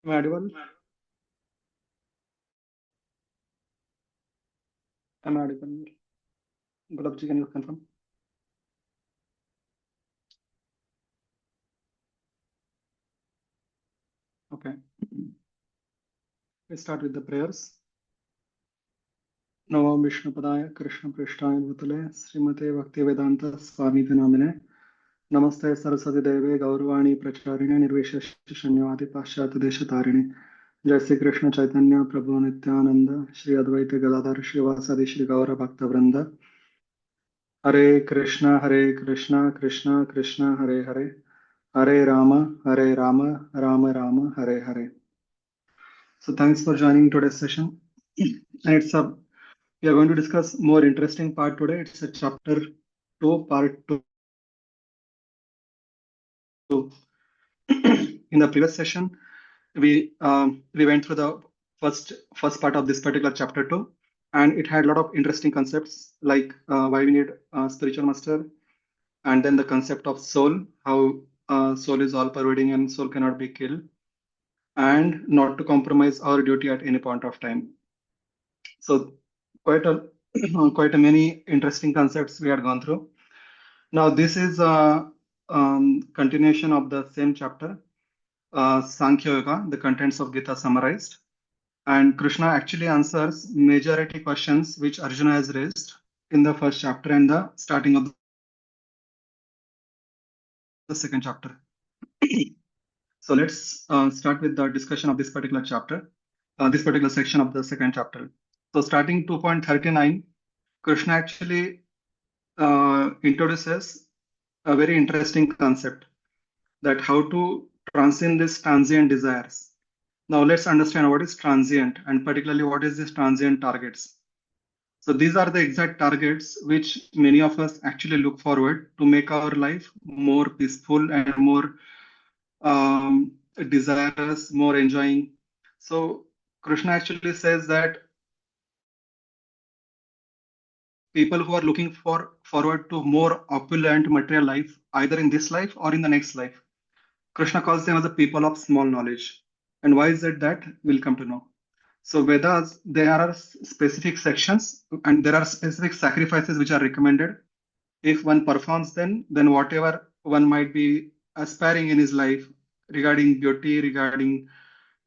Am I audible? Am I audible? Gulabji, can you confirm? Okay. We start with the prayers. Namo Vishnu Padaya Krishna Prishtaya Bhutale Srimate Bhaktivedanta Swami Namine Namaste Saraswati Deve Gaurvani Pracharine Nirvishesha Shanyavadi Paschat Desha Tarini Jai Sri Krishna Chaitanya Prabhu Nityananda Shri Advaita Gadadhar Shivasadi Shri Gaura Bhakta Vrinda Hare Krishna Krishna Krishna Hare Hare Hare Rama Rama Rama Hare Hare. So thanks for joining today's session. And we are going to discuss more interesting part today. It's a chapter 2, part 2. In the previous session, we went through the first part of this particular chapter 2, and it had a lot of interesting concepts like why we need a spiritual master, and then the concept of soul, how soul is all pervading and soul cannot be killed, and not to compromise our duty at any point of time. So quite a quite a many interesting concepts we had gone through. Now this is a continuation of the same chapter, Sankhya Yoga, the contents of Gita summarized. And Krishna actually answers majority questions which Arjuna has raised in the first chapter and the starting of the second chapter. So let's start with the discussion of this particular chapter, this particular section of the second chapter. So starting 2.39, Krishna actually introduces a very interesting concept, that how to transcend these transient desires. Now let's understand what is transient, and particularly what is this transient targets. So these are the exact targets which many of us actually look forward to make our life more peaceful and more desirous, more enjoying. So Krishna actually says that people who are looking forward to more opulent material life, either in this life or in the next life, Krishna calls them as the people of small knowledge. And why is it that? We'll come to know. So Vedas, there are specific sections and there are specific sacrifices which are recommended. If one performs them, then whatever one might be aspiring in his life regarding beauty, regarding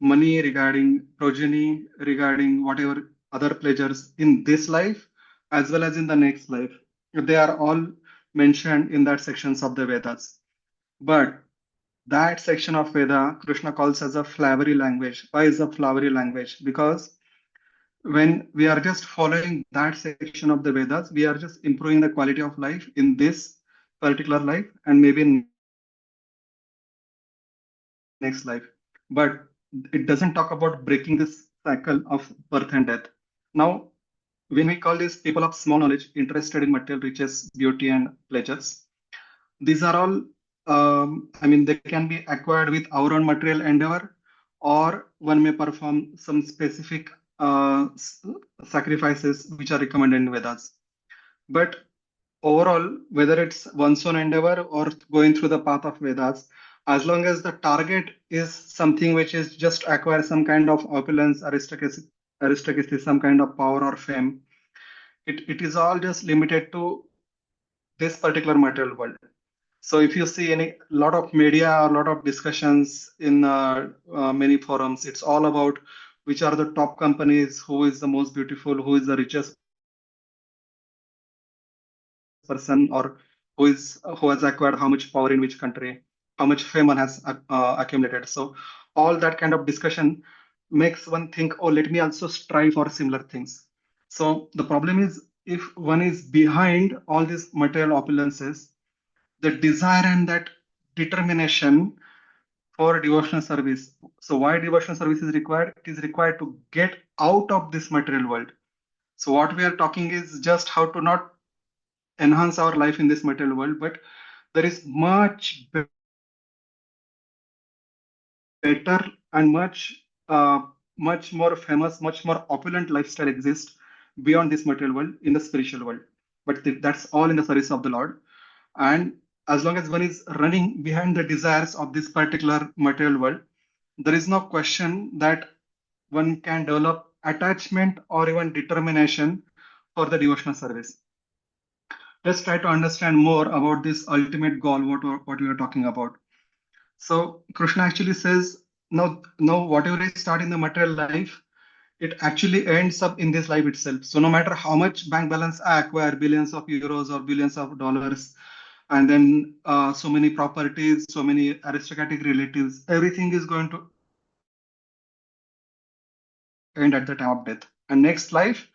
money, regarding progeny, regarding whatever other pleasures in this life, as well as in the next life, they are all mentioned in that sections of the Vedas. But that section of Veda, Krishna calls as a flowery language. Why is a flowery language? Because when we are just following that section of the Vedas, we are just improving the quality of life in this particular life and maybe in next life. But it doesn't talk about breaking this cycle of birth and death. Now, when we call these people of small knowledge, interested in material riches, beauty, and pleasures, these are all, they can be acquired with our own material endeavor, or one may perform some specific sacrifices which are recommended in Vedas. But overall, whether it's one's own endeavor or going through the path of Vedas, as long as the target is something which is just acquire some kind of opulence, aristocracy, some kind of power or fame, it is all just limited to this particular material world. So if you see any lot of media or lot of discussions in many forums, it's all about which are the top companies, who is the most beautiful, who is the richest person, or who has acquired how much power in which country, how much fame one has accumulated. So all that kind of discussion makes one think, oh, let me also strive for similar things. So the problem is, if one is behind all these material opulences, the desire and that determination for devotional service. So why devotional service is required? It is required to get out of this material world. So what we are talking is just how to not enhance our life in this material world, but there is better and much more famous, much more opulent lifestyle exists beyond this material world in the spiritual world. But that's all in the service of the Lord. And as long as one is running behind the desires of this particular material world, there is no question that one can develop attachment or even determination for the devotional service. Let's try to understand more about this ultimate goal, what we are talking about. So Krishna actually says, now whatever is start in the material life, it actually ends up in this life itself. So no matter how much bank balance I acquire, billions of euros or billions of dollars, and then so many properties, so many aristocratic relatives, everything is going to end at the time of death. And next life,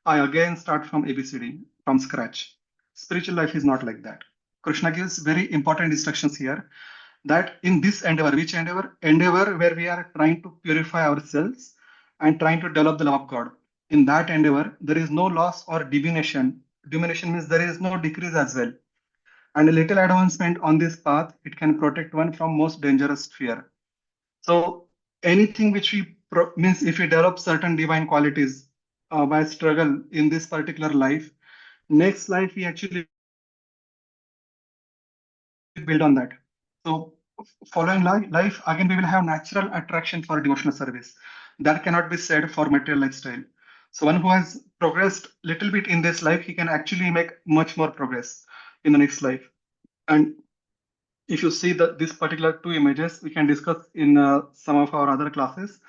I again start from ABCD, from scratch. Spiritual life is not like that. Krishna gives very important instructions here that in this endeavor, which endeavor where we are trying to purify ourselves and trying to develop the love of God. In that endeavor, there is no loss or diminution. Diminution means there is no decrease as well. And a little advancement on this path, it can protect one from most dangerous fear. So anything which means if we develop certain divine qualities by struggle in this particular life, next life we actually build on that. So following life, again, we will have natural attraction for devotional service. That cannot be said for material lifestyle. So one who has progressed little bit in this life, he can actually make much more progress in the next life. And if you see this particular two images, we can discuss in some of our other classes.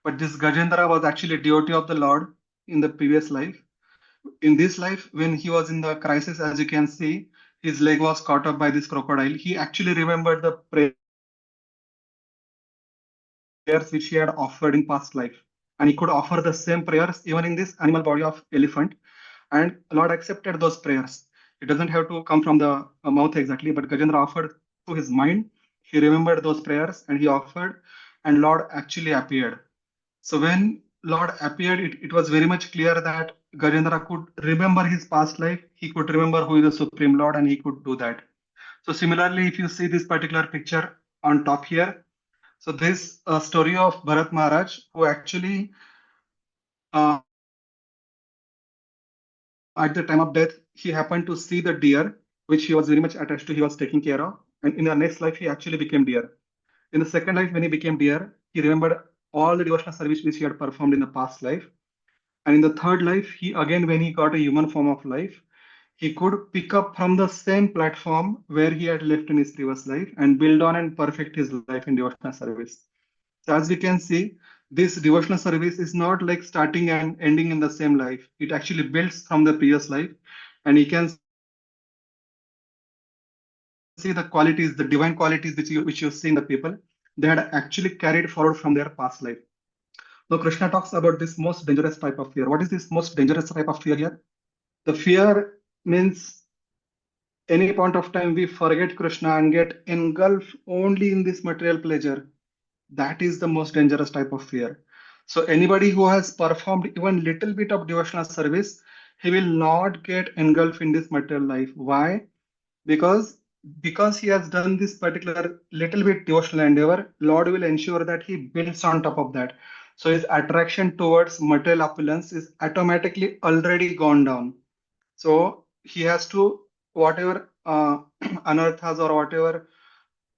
But this Gajendra was actually a devotee of the Lord in the previous life. In this life, when he was in the crisis, as you can see, his leg was caught up by this crocodile. He actually remembered the prayers which he had offered in past life, and he could offer the same prayers even in this animal body of elephant. And Lord accepted those prayers. It doesn't have to come from the mouth exactly, but Gajendra offered to his mind. He remembered those prayers and he offered, and Lord actually appeared. So when Lord appeared, it was very much clear that Gajendra could remember his past life. He could remember who is the Supreme Lord and he could do that. So similarly, if you see this particular picture on top here, so this story of Bharat Maharaj, who actually at the time of death, he happened to see the deer, which he was very much attached to, he was taking care of. And in the next life, he actually became deer. In the second life, when he became deer, he remembered all the devotional service which he had performed in the past life. And in the third life, he again, when he got a human form of life, he could pick up from the same platform where he had left in his previous life and build on and perfect his life in devotional service. So as we can see, this devotional service is not like starting and ending in the same life. It actually builds from the previous life, and you can see the qualities, the divine qualities which you see in the people, they had actually carried forward from their past life. Now Krishna talks about this most dangerous type of fear. What is this most dangerous type of fear here? The fear means any point of time we forget Krishna and get engulfed only in this material pleasure. That is the most dangerous type of fear. So anybody who has performed even little bit of devotional service, he will not get engulfed in this material life. Why? Because he has done this particular little bit devotional endeavor, Lord will ensure that he builds on top of that. So his attraction towards material opulence is automatically already gone down. So he has to whatever anarthas or whatever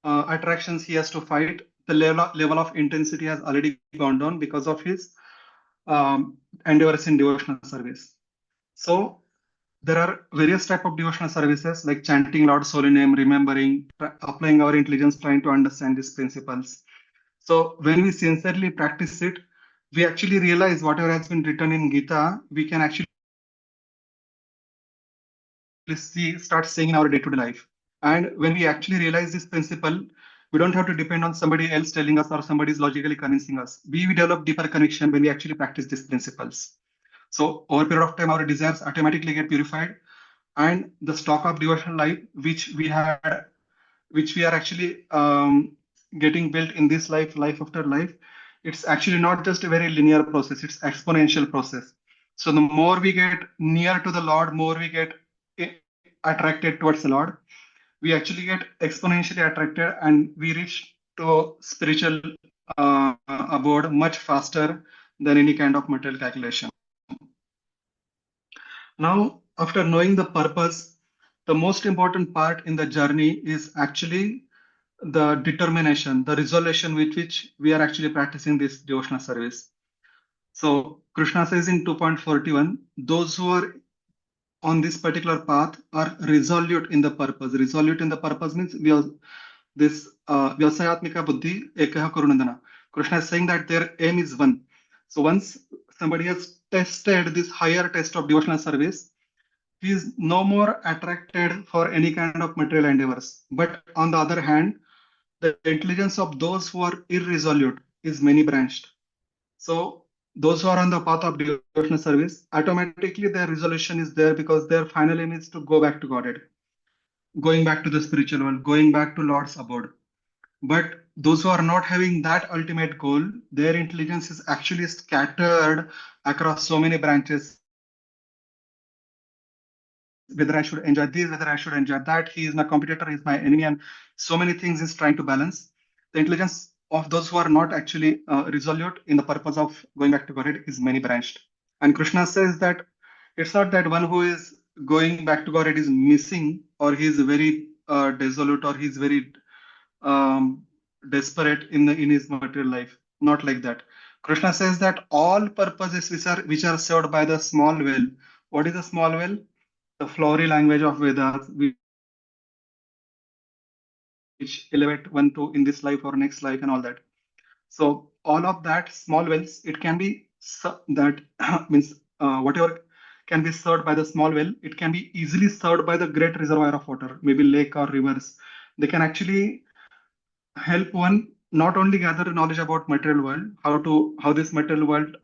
attractions he has to fight, the level of intensity has already gone down because of his endeavors in devotional service. So there are various type of devotional services like chanting Lord's holy name, remembering, applying our intelligence, trying to understand these principles. So when we sincerely practice it, we actually realize whatever has been written in Gita, we can actually start seeing in our day-to-day life. And when we actually realize this principle, we don't have to depend on somebody else telling us or somebody is logically convincing us. We develop deeper connection when we actually practice these principles. So over a period of time, our desires automatically get purified, and the stock of devotional life which we are actually getting built in this life after life, it's actually not just a very linear process, it's exponential process. So the more we get near to the Lord, more we get attracted towards the Lord, we actually get exponentially attracted and we reach to spiritual abode much faster than any kind of material calculation. Now, after knowing the purpose, the most important part in the journey is actually the determination, the resolution with which we are actually practicing this devotional service. So Krishna says in 2.41, those who are on this particular path are resolute in the purpose. Resolute in the purpose means we are this Vyasayatmika Buddhi Ekaha Karunandana. Krishna is saying that their aim is one. So once somebody has tested this higher test of devotional service, he is no more attracted for any kind of material endeavors. But on the other hand, the intelligence of those who are irresolute is many branched. So those who are on the path of devotional service, automatically their resolution is there because their final aim is to go back to Godhead, going back to the spiritual world, going back to Lord's abode. But those who are not having that ultimate goal, their intelligence is actually scattered across so many branches. Whether I should enjoy this, whether I should enjoy that, he is my competitor, he is my enemy, and so many things is trying to balance. The intelligence of those who are not actually resolute in the purpose of going back to Godhead is many branched. And Krishna says that it's not that one who is going back to Godhead is missing or he is very desolate or he is very um, desperate in his material life. Not like that. Krishna says that all purposes which are served by the small well. What is a small well? The flowery language of Vedas, which elevate one to in this life or next life and all that. So all of that small wells, it can be that means whatever can be served by the small well, it can be easily served by the great reservoir of water, maybe lake or rivers. They can actually help one not only gather knowledge about material world, how this material world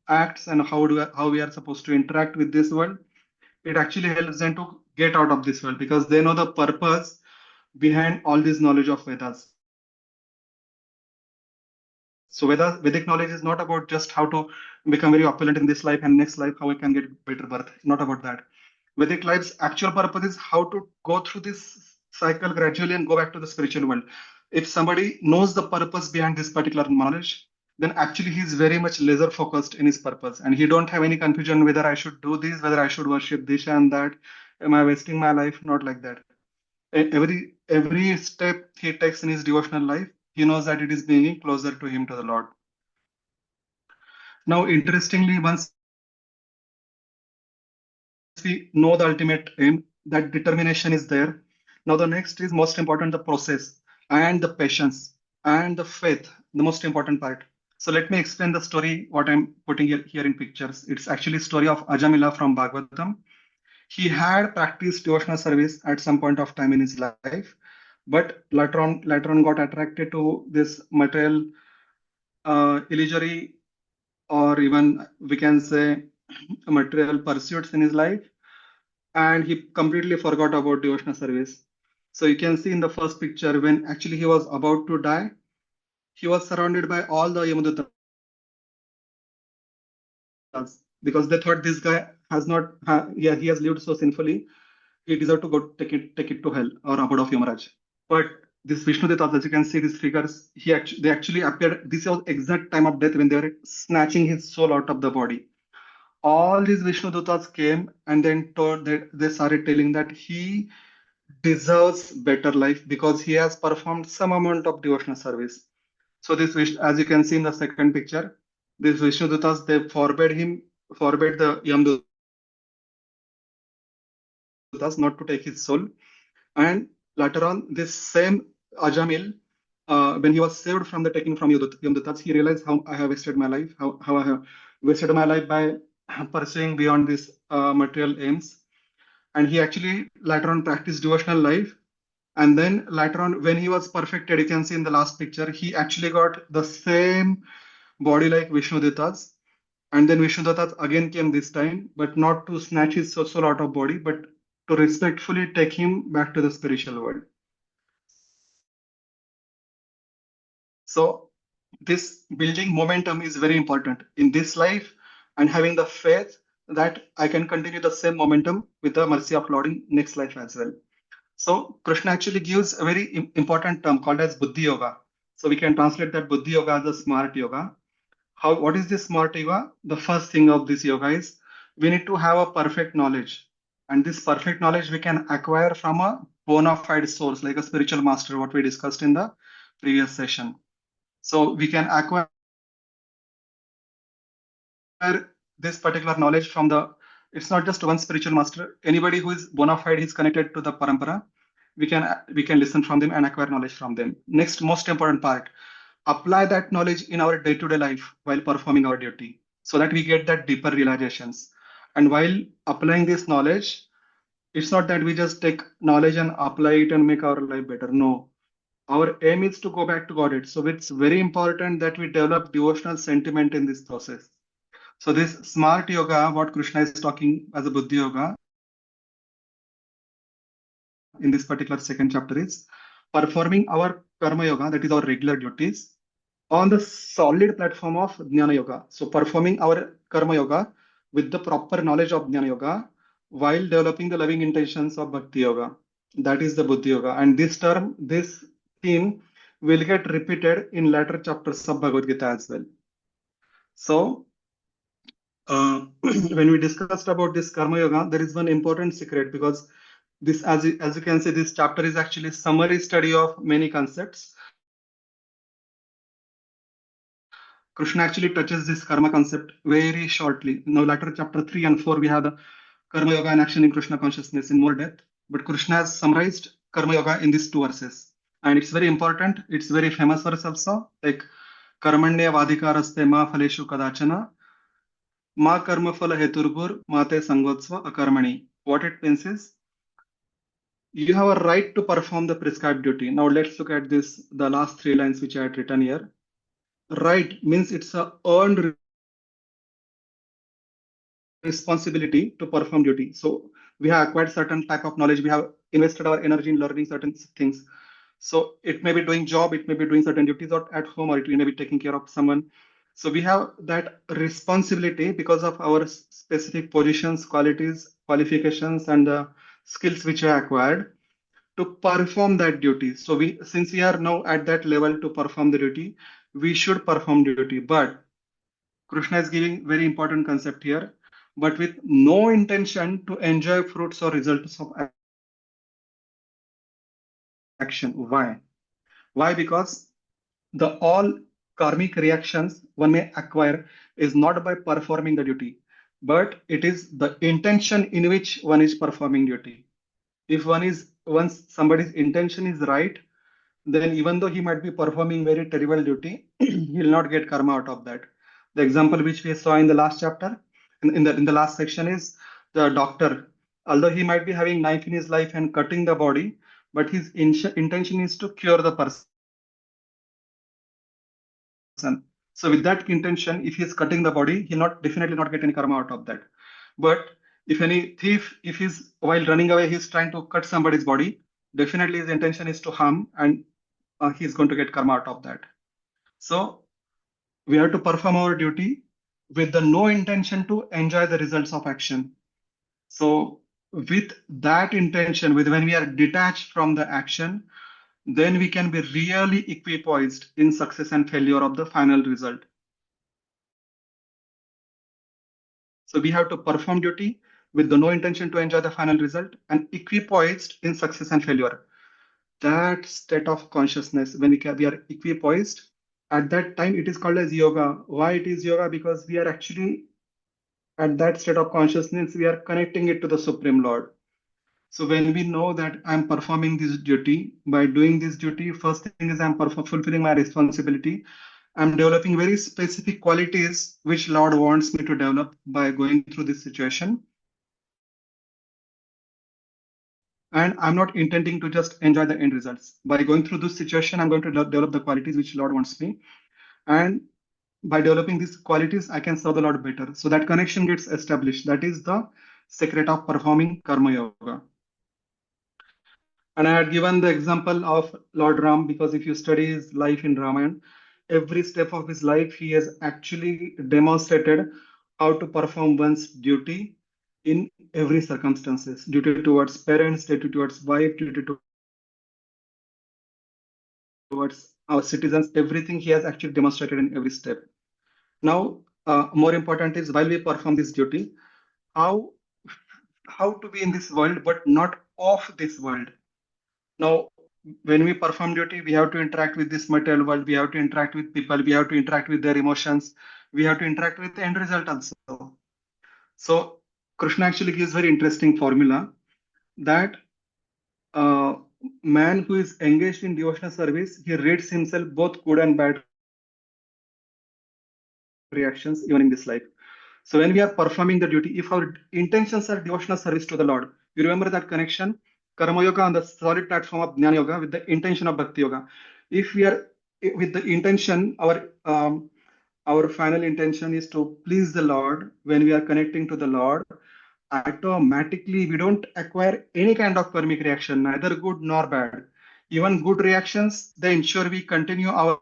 acts and how we are supposed to interact with this world. It actually helps them to get out of this world because they know the purpose behind all this knowledge of Vedas. So Vedic knowledge is not about just how to become very opulent in this life and next life, how we can get better birth. Not about that. Vedic life's actual purpose is how to go through this cycle gradually and go back to the spiritual world. If somebody knows the purpose behind this particular knowledge, then actually he is very much laser focused in his purpose and he don't have any confusion whether I should do this, whether I should worship this and that. Am I wasting my life? Not like that. Every step he takes in his devotional life, he knows that it is bringing closer to him to the Lord. Now, interestingly, once we know the ultimate aim, that determination is there. Now, the next is most important the process and the patience and the faith, the most important part. So, let me explain the story what I'm putting here in pictures. It's actually story of Ajamila from Bhagavatam. He had practiced devotional service at some point of time in his life, but later on got attracted to this material illusory or even we can say material pursuits in his life, and he completely forgot about devotional service. So you can see in the first picture when actually he was about to die, he was surrounded by all the Yamadutas because they thought this guy has not, he has lived so sinfully. He deserved to go take it to hell or abode of Yamaraj. But this Vishnudetas, as you can see, these figures, they actually appeared. This was exact time of death when they were snatching his soul out of the body. All these Vishnudutas came and then told that they started telling that he deserves better life because he has performed some amount of devotional service. So this as you can see in the second picture, these Vishnudutas they forbade the Yamdutas not to take his soul. And later on, this same Ajamil, when he was saved from the taking from Yamdutas, he realized how I have wasted my life, how I have wasted my life by pursuing beyond these material aims. And he actually later on practiced devotional life. And then later on, when he was perfected, you can see in the last picture, he actually got the same body like Vishnudetas. And then Vishnudetas again came this time, but not to snatch his soul out of body, but to respectfully take him back to the spiritual world. So this building momentum is very important in this life and having the faith that I can continue the same momentum with the mercy of Lord in next life as well. So Krishna actually gives a very important term called as Buddhi Yoga. So we can translate that Buddhi Yoga as a smart yoga. What is this smart yoga? The first thing of this yoga is we need to have a perfect knowledge. And this perfect knowledge we can acquire from a bona fide source, like a spiritual master, what we discussed in the previous session. So we can acquire this particular knowledge from the, it's not just one spiritual master. Anybody who is bona fide is connected to the parampara, we can listen from them and acquire knowledge from them. Next most important part, apply that knowledge in our day-to-day life while performing our duty, so that we get that deeper realizations. And while applying this knowledge, it's not that we just take knowledge and apply it and make our life better. No, our aim is to go back to Godhead. So it's very important that we develop devotional sentiment in this process. So this smart yoga, what Krishna is talking as a Buddhi yoga in this particular second chapter, is performing our karma yoga, that is our regular duties, on the solid platform of Jnana Yoga. So performing our karma yoga with the proper knowledge of Jnana Yoga while developing the loving intentions of Bhakti Yoga. That is the Buddhi Yoga. And this term, this theme will get repeated in later chapters of Bhagavad Gita as well. So when we discussed about this karma yoga, there is one important secret, because this, as you can see, this chapter is actually summary study of many concepts. Krishna actually touches this karma concept very shortly. Now, later chapter 3 and 4, we have the karma yoga and action in Krishna consciousness in more depth. But Krishna has summarized karma yoga in these 2 verses. And it's very important. It's very famous verse also, like karmanya vadikaraste ma phaleshu kadachana ma karma phala heturbur mate sangotsva akarmani. What it means is, you have a right to perform the prescribed duty. Now let's look at this, the last 3 lines which I had written here. Right means it's a earned responsibility to perform duty. So we have acquired certain type of knowledge. We have invested our energy in learning certain things. So it may be doing job, it may be doing certain duties at home, or it may be taking care of someone. So we have that responsibility because of our specific positions, qualities, qualifications, and skills which we acquired to perform that duty. So since we are now at that level to perform the duty, we should perform duty. But Krishna is giving very important concept here, but with no intention to enjoy fruits or results of action. Why? Why? Because the all karmic reactions one may acquire is not by performing the duty, but it is the intention in which one is performing duty. If once somebody's intention is right, then even though he might be performing very terrible duty, he'll not get karma out of that. The example which we saw in the last chapter, in the last section, is the doctor. Although he might be having knife in his life and cutting the body, but his intention is to cure the person. So with that intention, if he's cutting the body, he'll not definitely not get any karma out of that. But if any thief, if he's while running away, he's trying to cut somebody's body, definitely his intention is to harm, and he's going to get karma out of that. So we have to perform our duty with the no intention to enjoy the results of action. So with that intention, with when we are detached from the action, then we can be really equipoised in success and failure of the final result. So we have to perform duty with the no intention to enjoy the final result, and equipoised in success and failure. That state of consciousness, when we are equipoised, at that time it is called as yoga. Why it is yoga? Because we are actually at that state of consciousness, we are connecting it to the Supreme Lord. So when we know that I'm performing this duty, by doing this duty, first thing is I'm fulfilling my responsibility. I'm developing very specific qualities which Lord wants me to develop by going through this situation. And I'm not intending to just enjoy the end results. By going through this situation, I'm going to develop the qualities which Lord wants me. And by developing these qualities, I can serve the Lord better. So that connection gets established. That is the secret of performing karma yoga. And I had given the example of Lord Ram, because if you study his life in Ramayana, every step of his life, he has actually demonstrated how to perform one's duty in every circumstances. Duty towards parents, duty towards wife, duty towards our citizens, everything he has actually demonstrated in every step. Now, more important is, while we perform this duty, how to be in this world, but not of this world. Now, when we perform duty, we have to interact with this material world, we have to interact with people, we have to interact with their emotions, we have to interact with the end result also. So, Krishna actually gives very interesting formula that uh, man who is engaged in devotional service, he rates himself both good and bad reactions even in this life. So when we are performing the duty, if our intentions are devotional service to the Lord, you remember that connection, Karma Yoga on the solid platform of Jnana Yoga with the intention of Bhakti Yoga. If we are with the intention, our final intention is to please the Lord. When we are connecting to the Lord, automatically we don't acquire any kind of karmic reaction, neither good nor bad. Even good reactions, they ensure we continue our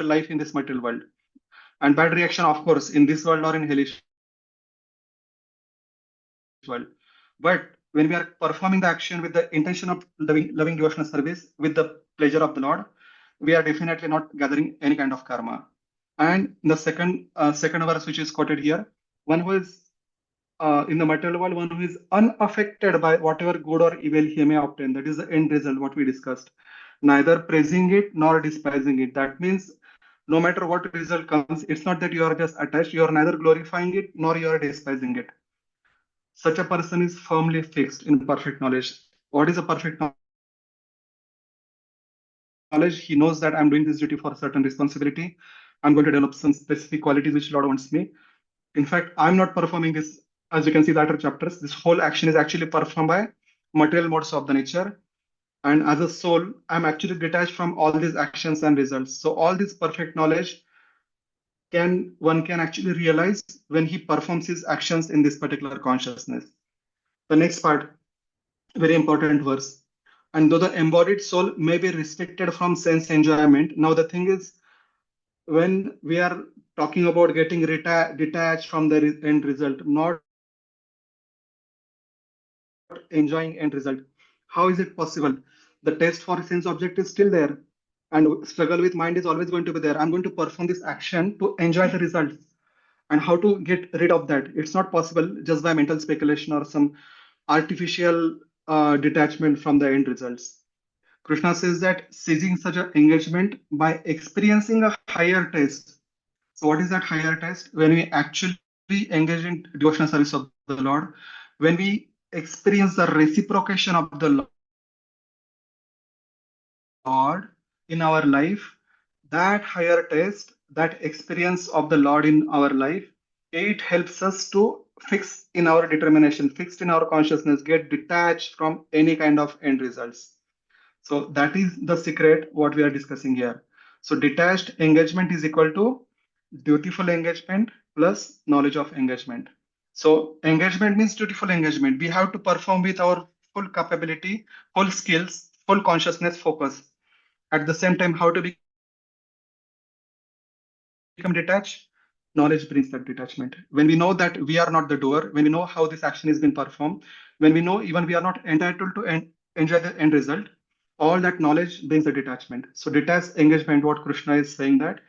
life in this material world. And bad reaction, of course, in this world or in hellish world. But when we are performing the action with the intention of loving devotional service with the pleasure of the Lord, we are definitely not gathering any kind of karma. And the second verse which is quoted here, one who is in the material world, one who is unaffected by whatever good or evil he may obtain. That is the end result, what we discussed. Neither praising it nor despising it. That means no matter what result comes, it's not that you are just attached, you are neither glorifying it nor you are despising it. Such a person is firmly fixed in perfect knowledge. What is a perfect knowledge? He knows that I'm doing this duty for a certain responsibility. I'm going to develop some specific qualities which Lord wants me. In fact, I'm not performing this. As you can see, the latter chapters, this whole action is actually performed by material modes of the nature. And as a soul, I'm actually detached from all these actions and results. So all this perfect knowledge one can actually realize when he performs his actions in this particular consciousness. The next part, very important verse. And though the embodied soul may be restricted from sense enjoyment, now the thing is, when we are talking about getting detached from the end result, not enjoying end result, how is it possible? The taste for sense object is still there, and struggle with mind is always going to be there. I'm going to perform this action to enjoy the results. And how to get rid of that? It's not possible just by mental speculation or some artificial detachment from the end results. Krishna says that seizing such an engagement by experiencing a higher taste. So, what is that higher taste? When we actually engage in devotional service of the Lord, when we experience the reciprocation of the Lord in our life, that higher taste, that experience of the Lord in our life, it helps us to fix in our determination, fixed in our consciousness, get detached from any kind of end results. So that is the secret what we are discussing here. So detached engagement is equal to dutiful engagement plus knowledge of engagement. So engagement means dutiful engagement. We have to perform with our full capability, full skills, full consciousness, focus. At the same time, how to become detached? Knowledge brings that detachment. When we know that we are not the doer, when we know how this action is being performed, when we know even we are not entitled to enjoy the end result, all that knowledge brings the detachment. So detached engagement, what Krishna is saying that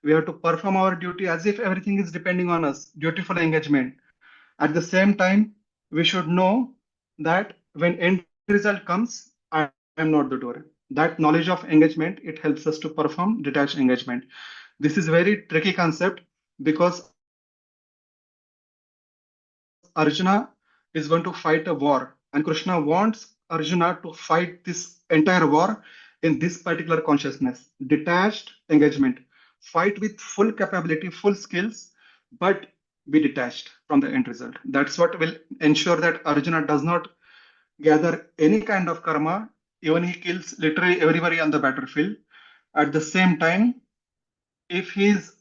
we have to perform our duty as if everything is depending on us, dutiful engagement. At the same time, we should know that when end result comes, I am not the doer. That knowledge of engagement, it helps us to perform detached engagement. This is very tricky concept because Arjuna is going to fight a war, and Krishna wants Arjuna to fight this entire war in this particular consciousness. Detached engagement, fight with full capability, full skills, but be detached from the end result. That's what will ensure that Arjuna does not gather any kind of karma, even he kills literally everybody on the battlefield. At the same time, if he's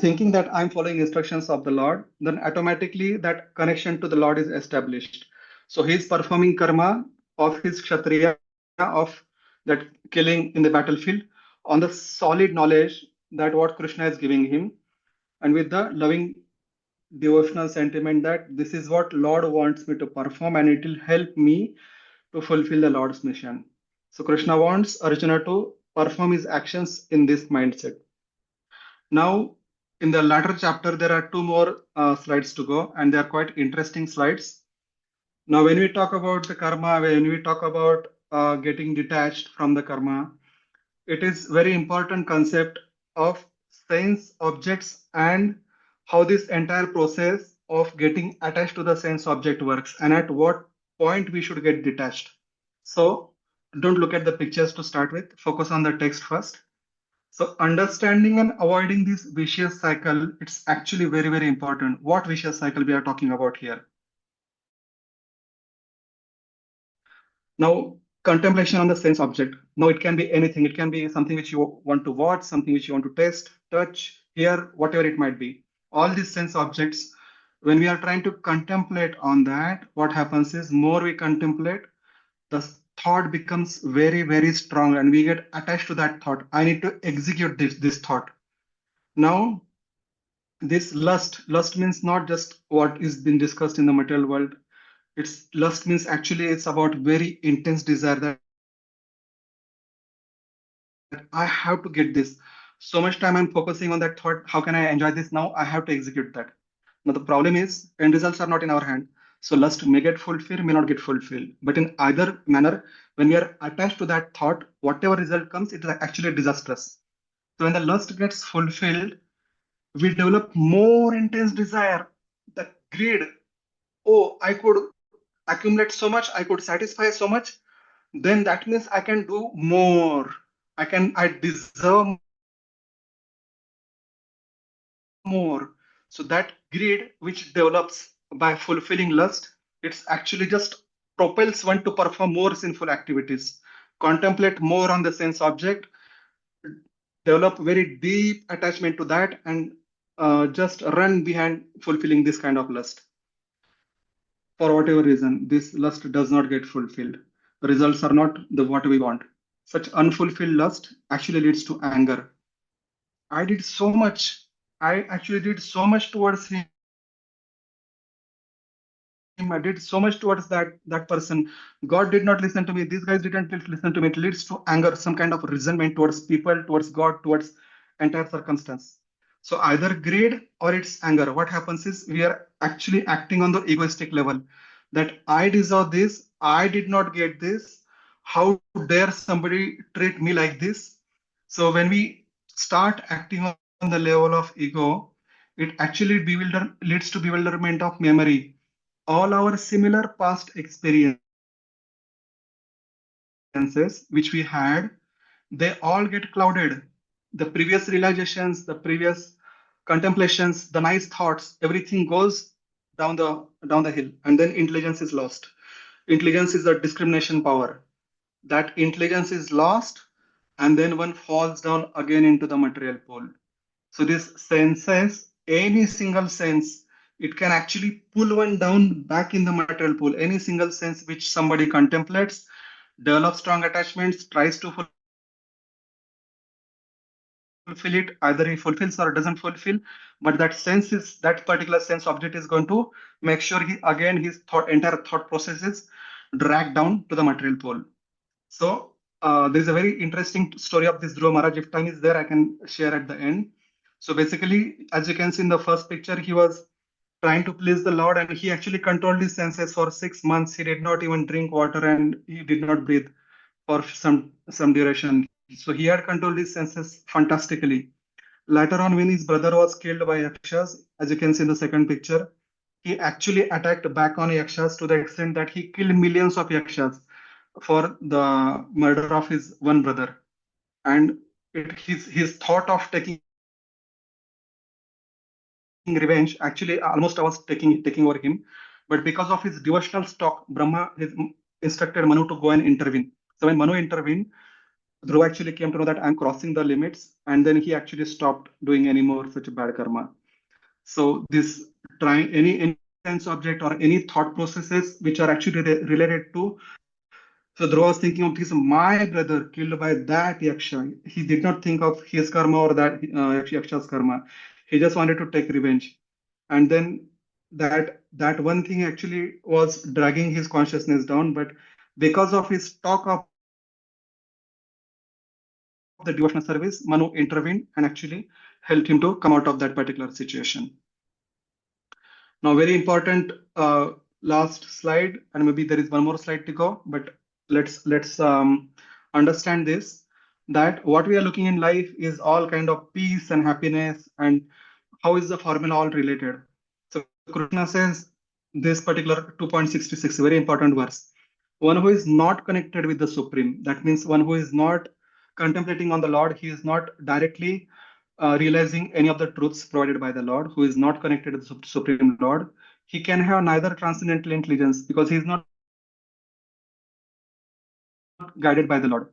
thinking that I'm following instructions of the Lord, then automatically that connection to the Lord is established. So he is performing karma of his Kshatriya of that killing in the battlefield on the solid knowledge that what Krishna is giving him, and with the loving devotional sentiment that this is what Lord wants me to perform and it will help me to fulfill the Lord's mission. So Krishna wants Arjuna to perform his actions in this mindset. Now, in the latter chapter, there are two more slides to go, and they are quite interesting slides. Now, when we talk about the karma, when we talk about getting detached from the karma, it is very important concept of sense objects and how this entire process of getting attached to the sense object works and at what point we should get detached. So don't look at the pictures to start with, focus on the text first. So understanding and avoiding this vicious cycle, it's actually very, very important. What vicious cycle we are talking about here? Now, contemplation on the sense object. Now, it can be anything. It can be something which you want to watch, something which you want to taste, touch, hear, whatever it might be. All these sense objects, when we are trying to contemplate on that, what happens is more we contemplate, the thought becomes very, very strong and we get attached to that thought. I need to execute this thought. Now, this lust means not just what is being discussed in the material world. It's lust means actually it's about very intense desire that I have to get this. So much time I'm focusing on that thought. How can I enjoy this now? I have to execute that. Now the problem is end results are not in our hand. So lust may get fulfilled, may not get fulfilled. But in either manner, when we are attached to that thought, whatever result comes, it is actually disastrous. So when the lust gets fulfilled, we develop more intense desire, the greed. Oh, I could accumulate so much, I could satisfy so much, then that means I can do more. I deserve more. So that greed which develops by fulfilling lust, it's actually just propels one to perform more sinful activities, contemplate more on the sense object, develop very deep attachment to that, and just run behind fulfilling this kind of lust. For whatever reason, this lust does not get fulfilled. The results are not the what we want. Such unfulfilled lust actually leads to anger. I did so much. I actually did so much towards him. I did so much towards that person. God did not listen to me. These guys didn't listen to me. It leads to anger, some kind of resentment towards people, towards God, towards entire circumstance. So either greed or it's anger. What happens is we are actually acting on the egoistic level. That I deserve this. I did not get this. How dare somebody treat me like this? So when we start acting on the level of ego, it actually leads to bewilderment of memory. All our similar past experiences which we had, they all get clouded. The previous realizations, the previous contemplations, the nice thoughts, everything goes down the hill, and then intelligence is lost. Intelligence is the discrimination power. That intelligence is lost, and then one falls down again into the material pole. So this senses, any single sense, it can actually pull one down back in the material pool. Any single sense which somebody contemplates, develops strong attachments, tries to fulfill it, either he fulfills or doesn't fulfill, but that particular sense object is going to make sure his entire thought process is dragged down to the material pole. So there's a very interesting story of this Dhruva Maharaj. If time is there, I can share at the end. So basically, as you can see in the first picture, he was trying to please the Lord, and he actually controlled his senses for 6 months. He did not even drink water, and he did not breathe for some duration. So he had controlled his senses fantastically. Later on, when his brother was killed by Yakshas, as you can see in the second picture, he actually attacked back on Yakshas to the extent that he killed millions of Yakshas for the murder of his one brother. And his thought of taking revenge actually almost was taking over him. But because of his devotional stock, Brahma instructed Manu to go and intervene. So when Manu intervened, Dhruva actually came to know that I'm crossing the limits, and then he actually stopped doing any more such bad karma. So this trying any sense object or any thought processes which are actually related to. So Dhruva was thinking of his my brother killed by that yaksha. He did not think of his karma or that yaksha's karma. He just wanted to take revenge, and then that one thing actually was dragging his consciousness down. But because of his talk of the devotional service, Manu intervened and actually helped him to come out of that particular situation. Now, very important last slide, and maybe there is one more slide to go, but let's understand this, that what we are looking in life is all kind of peace and happiness, and how is the formula all related. So Krishna says this particular 2.66, very important verse: one who is not connected with the Supreme, that means one who is not contemplating on the Lord, he is not directly realizing any of the truths provided by the Lord, who is not connected to the Supreme Lord, he can have neither transcendental intelligence because he is not guided by the Lord.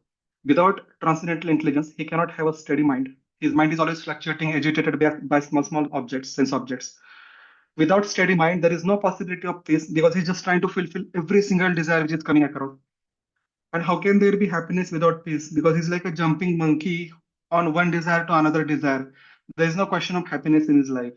Without transcendental intelligence, he cannot have a steady mind. His mind is always fluctuating, agitated by small, small objects, sense objects. Without steady mind, there is no possibility of peace because he's just trying to fulfill every single desire which is coming across. And how can there be happiness without peace? Because he's like a jumping monkey on one desire to another desire. There is no question of happiness in his life.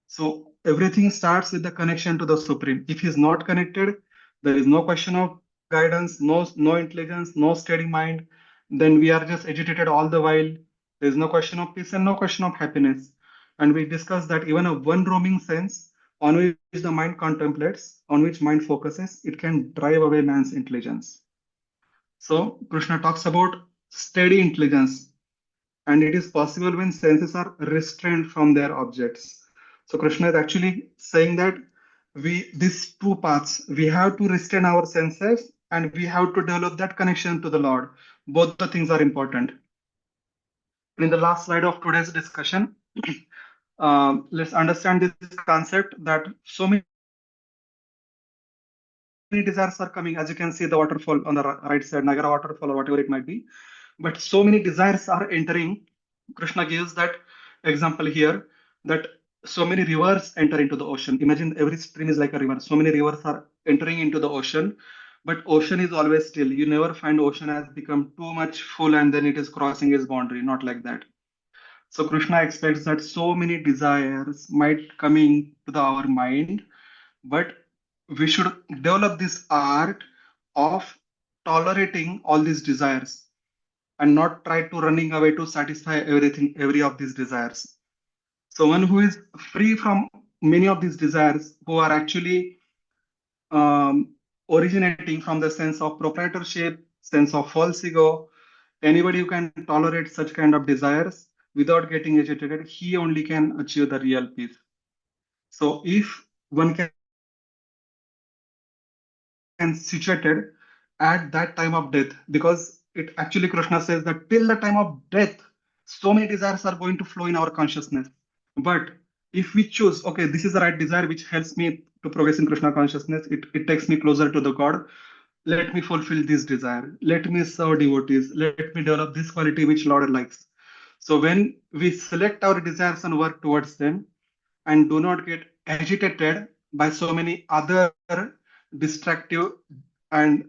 So everything starts with the connection to the Supreme. If he's not connected, there is no question of guidance, no intelligence, no steady mind. Then we are just agitated all the while. There is no question of peace and no question of happiness. And we discussed that even a one roaming sense on which the mind contemplates, on which mind focuses, it can drive away man's intelligence. So Krishna talks about steady intelligence, and it is possible when senses are restrained from their objects. So Krishna is actually saying that we these two paths, we have to restrain our senses and we have to develop that connection to the Lord. Both the things are important. And in the last slide of today's discussion, let's understand this concept that so many desires are coming. As you can see, the waterfall on the right side, Niagara waterfall or whatever it might be. But so many desires are entering. Krishna gives that example here, that so many rivers enter into the ocean. Imagine every stream is like a river. So many rivers are entering into the ocean, but ocean is always still. You never find ocean has become too much full and then it is crossing its boundary, not like that. So Krishna expects that so many desires might coming to our mind, but we should develop this art of tolerating all these desires and not try to running away to satisfy every of these desires. So one who is free from many of these desires, who are actually originating from the sense of proprietorship, sense of false ego, anybody who can tolerate such kind of desires without getting agitated, he only can achieve the real peace. So if one can situated at that time of death, because it actually Krishna says that till the time of death, so many desires are going to flow in our consciousness. But if we choose, okay, this is the right desire which helps me to progress in Krishna consciousness, it takes me closer to the God. Let me fulfill this desire. Let me serve devotees. Let me develop this quality which Lord likes. So when we select our desires and work towards them and do not get agitated by so many other destructive and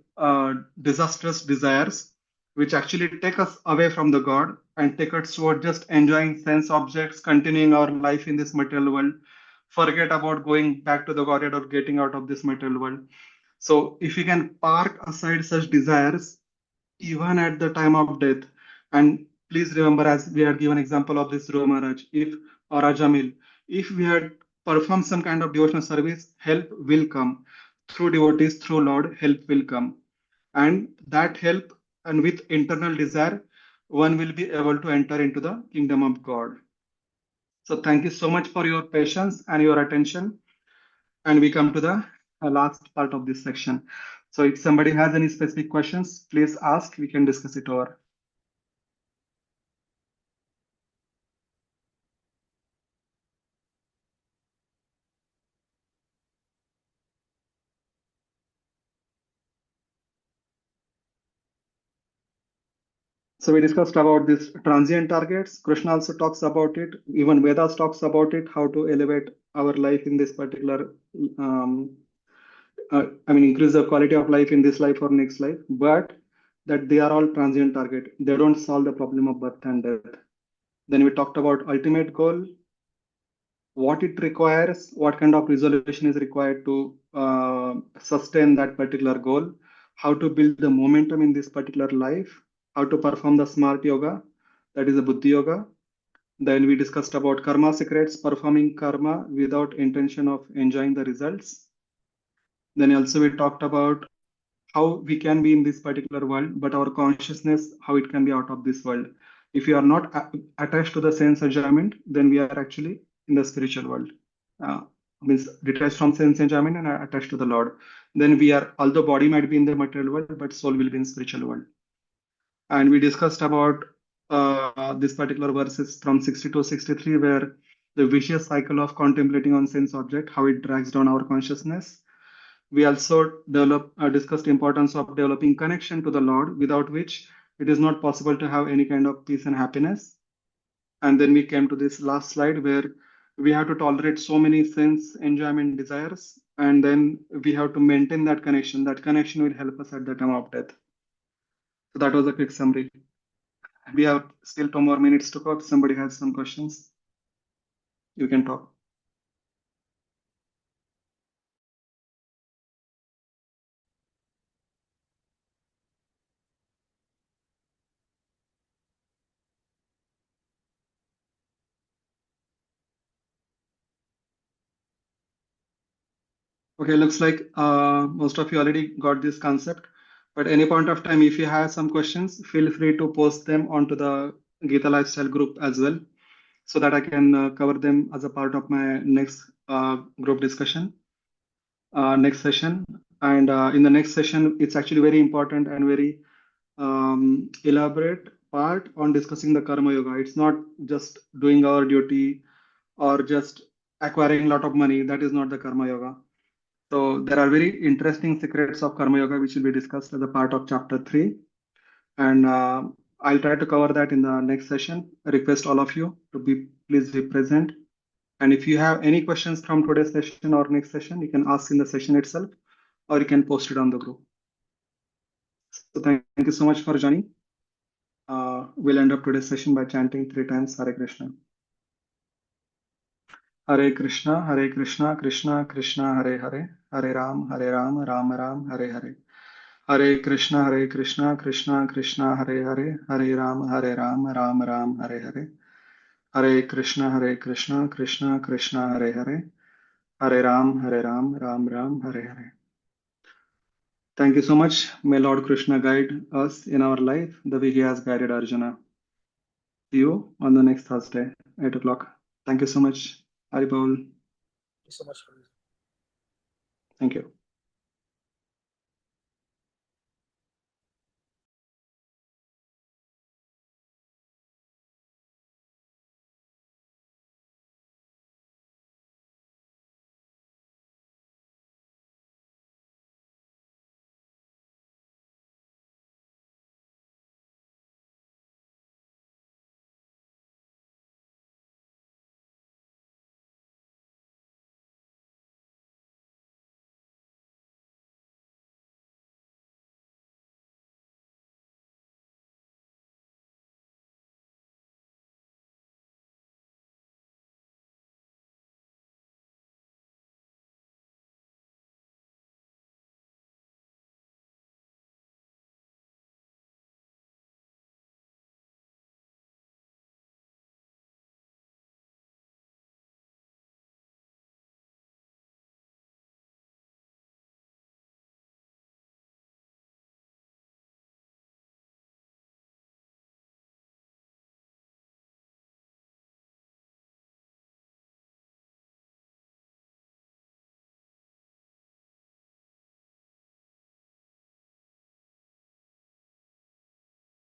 disastrous desires, which actually take us away from the God and take us toward just enjoying sense objects, continuing our life in this material world, forget about going back to the Godhead or getting out of this material world. So if we can park aside such desires even at the time of death, and please remember, as we had given example of this Dhruva Maharaj, if or Ajamil, if we had performed some kind of devotional service, help will come. Through devotees, through Lord, help will come. And that help and with internal desire, one will be able to enter into the kingdom of God. So thank you so much for your patience and your attention. And we come to the last part of this section. So if somebody has any specific questions, please ask. We can discuss it over. So we discussed about this transient targets. Krishna also talks about it. Even Vedas talks about it, how to elevate our life in this particular, increase the quality of life in this life or next life. But that they are all transient target. They don't solve the problem of birth and death. Then we talked about ultimate goal, what it requires, what kind of resolution is required to sustain that particular goal, how to build the momentum in this particular life, how to perform the smart yoga, that is the Buddhi yoga. Then we discussed about karma secrets, performing karma without intention of enjoying the results. Then also we talked about how we can be in this particular world, but our consciousness, how it can be out of this world. If we are not attached to the sense enjoyment, then we are actually in the spiritual world. Means detached from sense enjoyment and attached to the Lord. Then we are, although body might be in the material world, but soul will be in spiritual world. And we discussed about this particular verses from 60 to 63, where the vicious cycle of contemplating on sense object, how it drags down our consciousness. We also discussed importance of developing connection to the Lord, without which it is not possible to have any kind of peace and happiness. And then we came to this last slide where we have to tolerate so many sense enjoyment desires, and then we have to maintain that connection. That connection will help us at the time of death. So that was a quick summary. We have still 2 more minutes to go. If somebody has some questions, you can talk. Okay, looks like most of you already got this concept. But any point of time, if you have some questions, feel free to post them onto the Gita Lifestyle group as well, so that I can cover them as a part of my next group discussion, next session. And in the next session, it's actually very important and very elaborate part on discussing the Karma Yoga. It's not just doing our duty or just acquiring a lot of money. That is not the Karma Yoga. So there are very interesting secrets of Karma Yoga, which will be discussed as a part of chapter 3. And I'll try to cover that in the next session. I request all of you to please be present. And if you have any questions from today's session or next session, you can ask in the session itself, or you can post it on the group. So thank you so much for joining. We'll end up today's session by chanting 3 times Hare Krishna. Hare Krishna, Hare Krishna, Krishna Krishna, Hare Hare, Hare Ram, Ram Ram, Hare Hare. Hare Krishna, Krishna Krishna, Hare Hare, Hare Ram, Ram Ram, Hare Hare. Hare Krishna, Krishna Krishna, Hare Hare, Hare Ram, Ram Ram, Hare Hare. Thank you so much. May Lord Krishna guide us in our life the way he has guided Arjuna. See you on the next Thursday, 8 o'clock. Thank you so much. Haribol. Thank you so much. Thank you.